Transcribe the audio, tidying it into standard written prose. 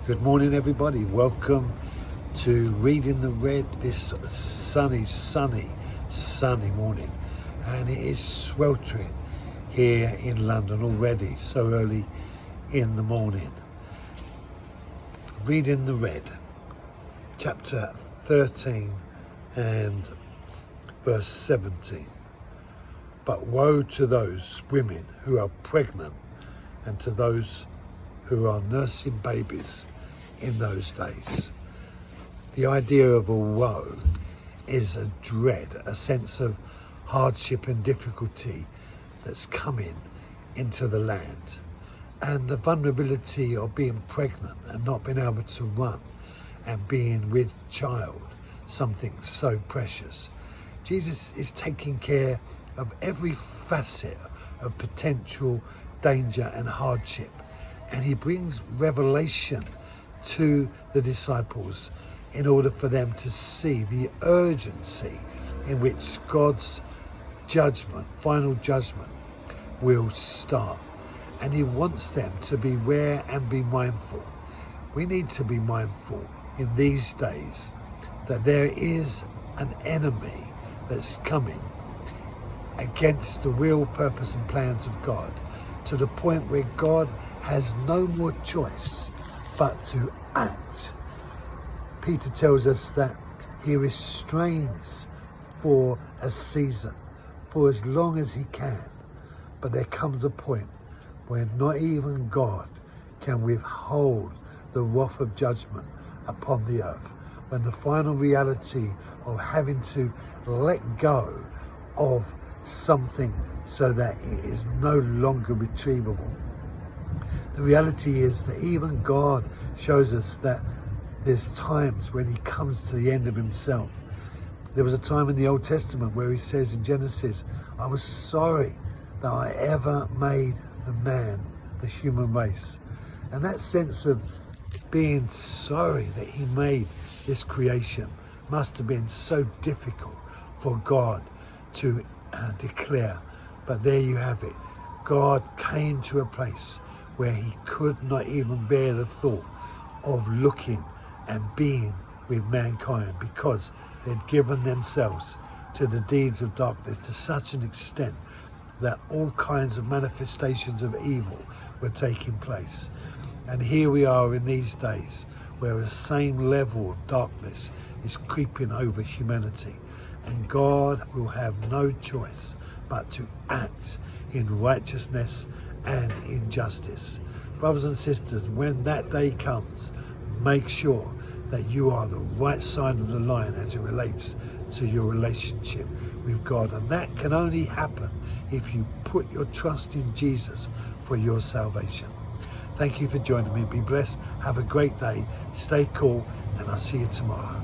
Good morning, everybody. Welcome to Reading the Red this sunny morning. And it is sweltering here in London already, so early in the morning. Reading the Red, chapter 13 and verse 17. But woe to those women who are pregnant and to those who are nursing babies in those days. The idea of a woe is a dread, a sense of hardship and difficulty that's coming into the land. And the vulnerability of being pregnant and not being able to run and being with child, something so precious. Jesus is taking care of every facet of potential danger and hardship. And he brings revelation to the disciples in order for them to see the urgency in which God's judgment, final judgment, will start. And he wants them to beware and be mindful. We need to be mindful in these days that there is an enemy that's coming against the will, purpose and plans of God, to the point where God has no more choice but to act. Peter tells us that he restrains for a season, for as long as he can. But there comes a point where not even God can withhold the wrath of judgment upon the earth, when the final reality of having to let go of something so that it is no longer retrievable. The reality is that even God shows us that there's times when he comes to the end of himself. There was a time in the Old Testament where he says in Genesis, I was sorry that I ever made the man, the human race. And that sense of being sorry that he made this creation must have been so difficult for God to declare. But there you have it. God came to a place where he could not even bear the thought of looking and being with mankind, because they'd given themselves to the deeds of darkness to such an extent that all kinds of manifestations of evil were taking place. And here we are in these days where the same level of darkness is creeping over humanity. And God will have no choice but to act in righteousness and in justice. Brothers and sisters, when that day comes, make sure that you are the right side of the line as it relates to your relationship with God. And that can only happen if you put your trust in Jesus for your salvation. Thank you for joining me. Be blessed. Have a great day. Stay cool, and I'll see you tomorrow.